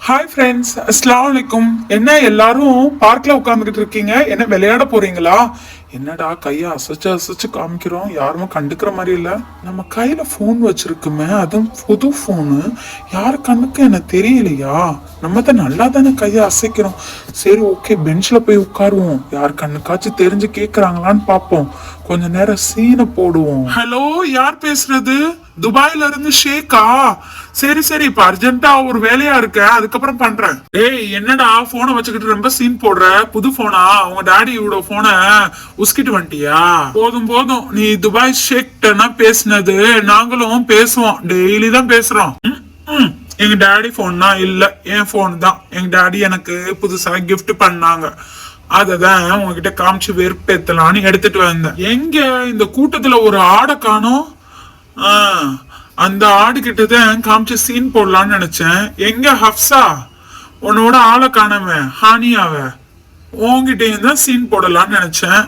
Hi friends, அஸ்ஸலாமு அலைக்கும். என்ன எல்லாரும் பார்க்ல உட்காந்துக்கிட்டு இருக்கீங்க? என்ன விளையாட போறீங்களா? என்னடா கையை அசைச்சு அசைச்சு காமிக்கிறோம், யாருமே கண்டுக்கிற மாதிரி இல்ல. நம்ம கையில போன் வச்சிருக்குமே, அதுவும் புது போனு, யாரு கண்ணுக்கு என்ன தெரியலையா? நம்ம தான் நல்லா தானே கையை அசைக்கிறோம். சரி ஓகே, பெஞ்ச்ல போய் உட்காருவோம். யார் கண்ணுக்காச்சும் தெரிஞ்சு கேக்குறாங்களான்னு பாப்போம். கொஞ்ச நேரம் சீனை போடுவோம். ஹலோ, யார் பேசுறது? துபாயில இருந்து ஷேக்கா? சரி சரி, இப்ப அர்ஜென்ட்டா ஒரு வேலையா இருக்க, அதுக்கப்புறம் பண்றேன். ஏய், என்னடா போனை வச்சுக்கிட்டு ரொம்ப சீன் போடுற? புது போனா? உங்க டாடியோட போனை உஸ்கிட்டு வந்துட்டியா? போதும் போதும், நீ துபாய் ஷேக்டனா பேசினது நாங்களும் பேசுவோம், டெய்லி தான் பேசுறோம். எங்க டாடி போன்னா இல்ல, என் போன் தான். எங்க டாடி எனக்கு புதுசா கிஃப்ட் பண்ணாங்க, அததான் உங்ககிட்ட காமிச்சு வெறுப்பேத்தலான்னு எடுத்துட்டு வந்தேன். எங்க இந்த கூட்டத்துல ஒரு ஆடை காணோம்? அந்த ஆடு கிட்டதான் காமிச்சு சீன் போடலான்னு நினைச்சேன். எங்க ஹப்சா? உன்னோட ஆளை காணாம, ஹானியாவ உன்கிட்டயும் தான் சீன் போடலான்னு நினைச்சேன்.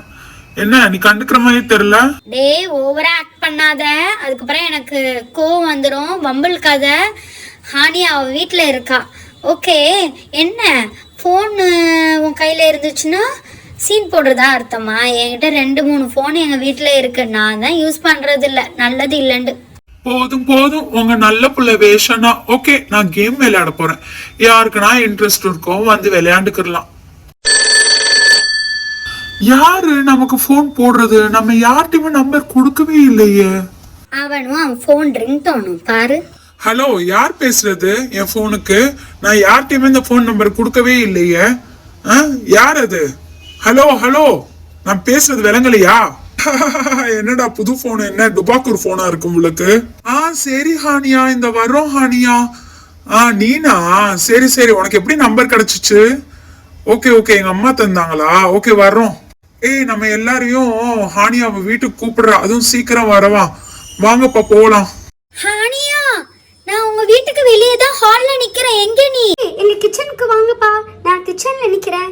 என்ன நீ கண்டுக்கிற மாதிரி தெரியல? டேய், ஓவரா ஆக்ட் பண்ணாத, அதுக்கப்புறம் எனக்கு கோவம் வந்துடும். வம்பல் கதை. ஹானியா அவ வீட்டில் இருக்கா. ஓகே, என்ன ஃபோனு உன் கையில் இருந்துச்சுன்னா சீன் போடுறதா அர்த்தமா? என்கிட்ட 2-3 ஃபோன் எங்கள் வீட்டில் இருக்கு, நான் தான் யூஸ் பண்ணுறது இல்லை, நல்லது இல்லைண்டு. போதும் போதும், உங்க நல்ல புள்ள வேஷனா. ஓகே, நான் கேம் விளையாட போறேன். யாருக்குன்னா இன்ட்ரெஸ்ட் இருக்கோ வந்து விளையாண்டுக்கலாம். யாரு நமக்கு போன் போடுறது? நம்ம யார்கிட்டயுமே நம்பர் கொடுக்கவே இல்லையே. அவனும் அவன் ஃபோன் ரிங் டோனும் பாரு. ஹலோ, யார் பேசுறது? என் போனுக்கு நான் யார்கிட்டயுமே இந்த போன் நம்பர் கொடுக்கவே இல்லையே. யார் அது? ஹலோ ஹலோ, நான் பேசுறது விளங்கலையா? என்னடா புது போன்? என்ன டுபாக்கூர் போனா இருக்கும் உங்களுக்கு? சரி ஹானியா, இந்த வர்றோம் ஹானியா. நீனா? சரி சரி, உனக்கு எப்படி நம்பர் கிடைச்சிச்சு? ஓகே ஓகே, எங்க அம்மா தந்தாங்களா? ஓகே வர்றோம். ஏய், நம்ம எல்லாரையும் ஹானியாவை வீட்டுக்கு கூப்பிடுறா, அதுவும் சீக்கிரம் வரவா. வாங்கப்பா போலாம். ஹானியா, நான் உங்க வீட்டுக்கு வெளியே தான் ஹால்ல நிக்கிறேன். எங்க நீ? எங்க கிச்சனுக்கு வாங்கப்பா, நான் கிச்சன்ல நிக்கிறேன்.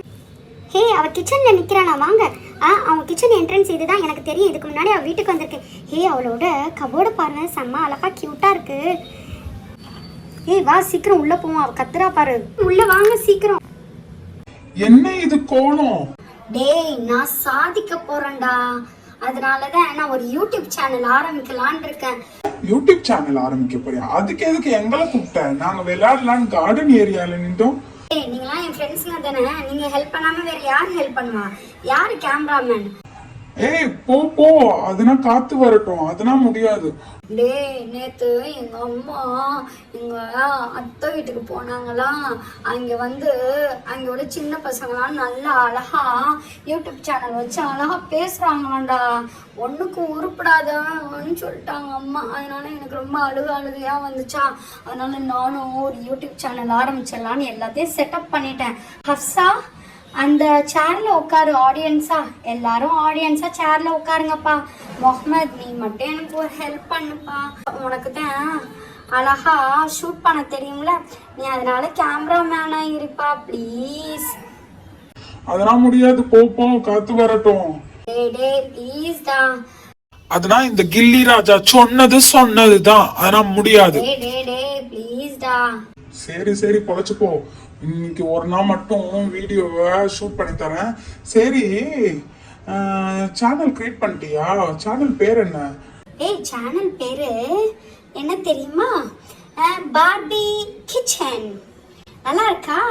ஹே, அவ கிச்சன்ல நிக்கிறானா? வாங்க. அவங்க கிச்சன் என்ட்ரன்ஸ் இதுதான், எனக்கு தெரியும். இதுக்கு முன்னாடி அவ வீட்டுக்கு வந்திருக்கேன். ஹே, அவளோட கபோர்டு பாருங்க, செம்ம அழகா கியூட்டா இருக்கு. ஏய் வா, சீக்கிரம் உள்ள போவோம். அவ கத்துறா பாரு. உள்ள வாங்க சீக்கிரம். என்ன இது கோலம்? டேய், நான் சாதிக்க போறேன்டா, அதனாலதான் நான் ஒரு யூடியூப் சேனல் ஆரம்பிக்கலான் இருக்கேன். யூடியூப் சேனல் ஆரம்பிக்க போறியா? அதுக்கு எதுக்கு எங்களை கூப்பிட்ட? நாங்க விளையாடலான்னு கார்டன் ஏரியால நின்றோம். ஏய், நீங்களாம் என் ஃப்ரெண்ட்ஸுங்க தானே, நீங்க ஹெல்ப் பண்ணாம வேற யாரு ஹெல்ப் பண்ணுவா? யாரு கேமராமேன்? ஏய் போ போ, அதுனா காத்து வரட்டும், அதுனா முடியாது. டேய், நேத்து எங்க அம்மா எங்க அத்தை வீட்டுக்கு போனாங்களாம். அங்க ஒரு சின்ன பசங்களாம் நல்லா அழகா யூடியூப் சேனல் வச்சு அழகா பேசுறாங்களாண்டா. ஒண்ணுக்கும் உருப்படாதன்னு சொல்லிட்டாங்க அம்மா. அதனால எனக்கு ரொம்ப அழுகையா வந்துச்சா. அதனால நானும் ஒரு யூடியூப் சேனல் ஆரம்பிச்சிடலான்னு எல்லாத்தையும் செட்டப் பண்ணிட்டேன். ஹப்சா, அந்த சேர்ல உட்காரு. ஆடியன்ஸா எல்லாரும் ஆடியன்ஸா சேர்ல உட்காருங்கப்பா. முகமது, நீ மட்டும் எனக்கு ஒரு ஹெல்ப் பண்ணுப்பா. உனக்கு தான் அழகா ஷூட் பண்ண தெரியும்ல, நீ அதனால கேமராமேனா இருப்பா ப்ளீஸ். அதெல்லாம் முடியாது, போ போ, காத்து வரட்டும். டேய் ப்ளீஸ் டா. அதனால இந்த கில்லி ராஜா சொன்னதுதான், அதெல்லாம் முடியாது. டேய் ப்ளீஸ் டா. சரி சரி, பொழைச்சு போ. இன்னைக்கு ஒரு நாள் மட்டும் வீடியோவை ஷூட் பண்ணி தரேன். சரி, சேனல் கிரியேட் பண்ணிட்டியா? சேனல் பேர் என்ன? ஏய், சேனல் பேரு என்ன தெரியுமா? Barbie kitchen. நல்லா இருக்கா?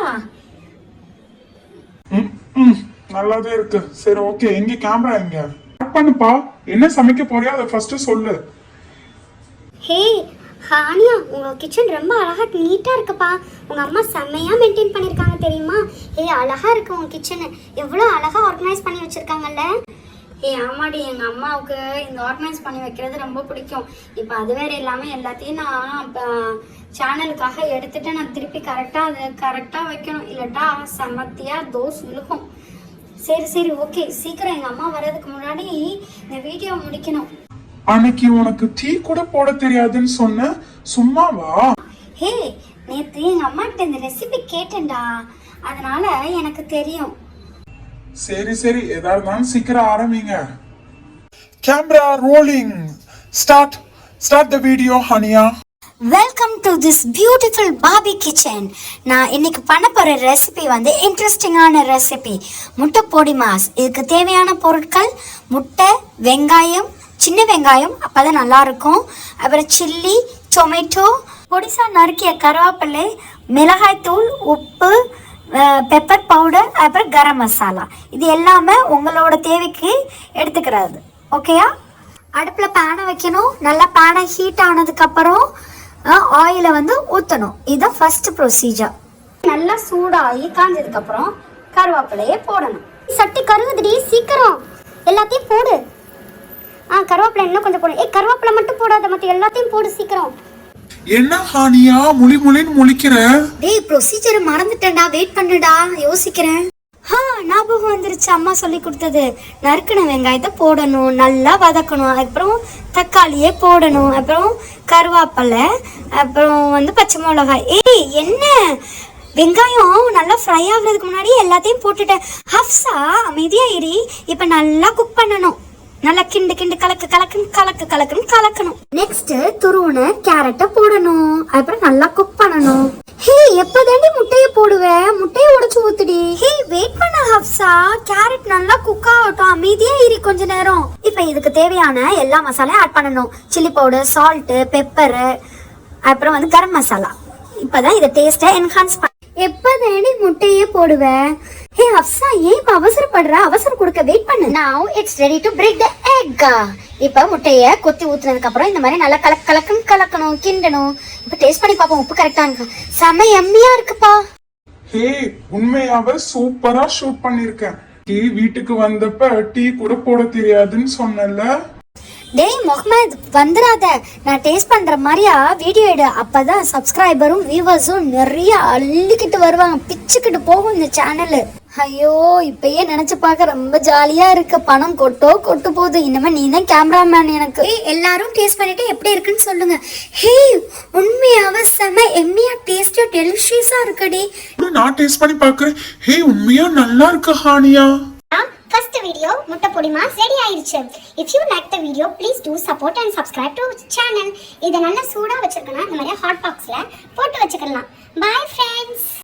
நல்லாதான் இருக்கு. சரி ஓகே, எங்க கேமரா எங்க? கட் பண்ணுப்பா. என்ன சமைக்க போறியா அதை ஃபர்ஸ்ட் சொல்லு. ஹே ஹானியா, உங்க கிச்சன் ரொம்ப அழகா நீட்டா இருக்குப்பா. உங்க அம்மா செம்மையா மெயின்டைன் பண்ணிருக்காங்க தெரியுமா? ஹே, அழகா இருக்கு உங்க கிச்சன், எவ்வளவு அழகா ஆர்கனைஸ் பண்ணி வச்சிருக்காங்கல்ல. ஹே ஆமாடி, எங்க அம்மாவுக்கு இந்த ஆர்கனைஸ் பண்ணி வைக்கிறது ரொம்ப பிடிக்கும். இப்போ அது வேற இல்லாம எல்லாத்தையும் நான் சேனலுக்காக எடுத்துட்டு நான் திருப்பி கரெக்டா வைக்கணும், இல்லட்டா செமத்தியா தோசை விழுக்கும். சரி ஓகே, சீக்கிரம் எங்க அம்மா வர்றதுக்கு முன்னாடி இந்த வீடியோ முடிக்கணும். அன்னைக்கு உனக்கு டீ கூட போட தெரியாதுன்னு சொன்ன, சும்மாவா? ஹே, நேத்து எங்க அம்மா கிட்ட இந்த ரெசிபி கேட்டேன்டா, அதனால எனக்கு தெரியும். சரி சரி, எதா இருந்தாலும் சீக்கிரம் ஆரம்பிங்க. Camera rolling. Start the video Haniya. Welcome to this beautiful Bobby kitchen. நான் இன்னைக்கு பண்ண போகிற ரெசிபி வந்து இன்ட்ரெஸ்டிங்கான ரெசிபி, முட்டை பொடி மாஸ். இதுக்கு தேவையான பொருட்கள் முட்டை, வெங்காயம், சின்ன வெங்காயம், அப்போ தான் நல்லாயிருக்கும். அப்புறம் சில்லி, டொமேட்டோ, பொடிசா நறுக்கிய கருவேப்பிலை, மிளகாய்த்தூள், உப்பு, பெப்பர் பவுடர், அப்புறம் கரம் மசாலா. இது எல்லாமே உங்களோட தேவைக்கு எடுத்துக்கிறது. ஓகேயா? அடுப்பில் பேனை வைக்கணும். நல்லா பேனை ஹீட் ஆனதுக்கப்புறம் ஆயிலை வந்து ஊற்றணும். இதுதான் ஃபர்ஸ்ட் ப்ரொசீஜர். நல்லா சூடாகி காஞ்சதுக்கப்புறம் கருவேப்பிலையே போடணும். சட்டி கருகுதுடி, சீக்கிரம் எல்லாத்தையும் போடு. கருவேப்பிலை இன்னும் கொஞ்சம் போடு. கருவேப்பிலை மட்டும் போடாத, மற்ற எல்லாத்தையும் போடு சீக்கிரம். என்ன ஹானியா முழின்னு முழிக்கிற? டேய், ப்ரொசீஜரை மறந்துட்டேன்டா, வெயிட் பண்ணுடா, யோசிக்கிறேன். ஞாபகம் வந்துருச்சு, அம்மா சொல்லி கொடுத்தது. நறுக்கின வெங்காயத்தை போடணும், நல்லா வதக்கணும். அப்புறம் தக்காளியே போடணும், அப்புறம் கருவேப்பிலை, அப்புறம் வந்து பச்சை மிளகாய். என்ன வெங்காயம் நல்லா ஃப்ரை ஆகுறதுக்கு முன்னாடி எல்லாத்தையும் போட்டுட்டேன். ஹப்ஸா அமைதியா இரு. இப்போ நல்லா குக் பண்ணணும். நல்லா கிண்டு கலக்கணும். நெக்ஸ்ட் துருவன கேரட்டை போடணும். அப்புறம் நல்லா குக் பண்ணணும். எப்பதாண்டி முட்டையை போடுவேன்? முட்டையை உடைச்சு ஊத்துடி. வெயிட் பண்ண ஹப்ஸா, கேரட் நல்லா குக் ஆகட்டும், அமைதியா இரு கொஞ்ச நேரம். இப்ப இதுக்கு தேவையான எல்லா மசாலையும் ஆட் பண்ணணும். சில்லி பவுடர், சால்ட், பெப்பர், அப்புறம் வந்து கரம் மசாலா. இப்பதான் இதை டேஸ்டை என்ஹான்ஸ் பண்ண. எப்பதாண்டி முட்டையே போடுவேன்? ஹப்ஸா, ஏன் அவசரப்படுற? அவசரம் கொடுக்க வெயிட் பண்ணு. Now it's ready to break the egg. இப்ப முட்டைய கொத்தி ஊத்துனதுக்கு அப்புறம் இந்த மாதிரி நல்லா கலக்கணும், கிண்டணும். இப்ப டேஸ்ட் பண்ணி பாப்போம், உப்பு கரெக்டா இருக்கு. செம எம்மியா இருக்குப்பா. ஹே, உண்மையாவே சூப்பரா ஷூட் பண்ணிருக்கேன். வீட்டுக்கு வந்தப்ப டீ கூட போட தெரியாதுன்னு சொன்னல. டேய் முகமது, வந்துடாத. நான் டேஸ்ட் பண்ற மாதிரியா வீடியோ எடு. அப்பதான் சப்ஸ்கிரைபரும் வியூவர்ஸும் நிறைய அள்ளிக்கிட்டு வருவாங்க, பிச்சுக்கிட்டு போகும் இந்த சேனலு. ஐயோ, இப்பயே நினைச்சு பார்க்க ரொம்ப ஜாலியா இருக்கு. பணம் கொட்டு போகுது. இனிமே நீ தான் கேமராமேன் எனக்கு. எல்லாரும் டேஸ்ட் பண்ணிட்டு எப்படி இருக்குன்னு சொல்லுங்க. உண்மையாவே செம எம்மியா, டேஸ்டியா, டெலிஷியஸா இருக்குடி. நான் டேஸ்ட் பண்ணி பாக்குறேன். உண்மையா நல்லா இருக்கு ஹானியா. First video முட்டை பொடி மாஸ் ரெடி ஆயிருச்சு. If you like the video, please do support and subscribe to channel. இத நல்லா சூடா வச்சிருக்கணும். இந்த மாதிரி ஹாட் பாக்ஸ்ல போட்டு வச்சுக்கலாம். Bye friends.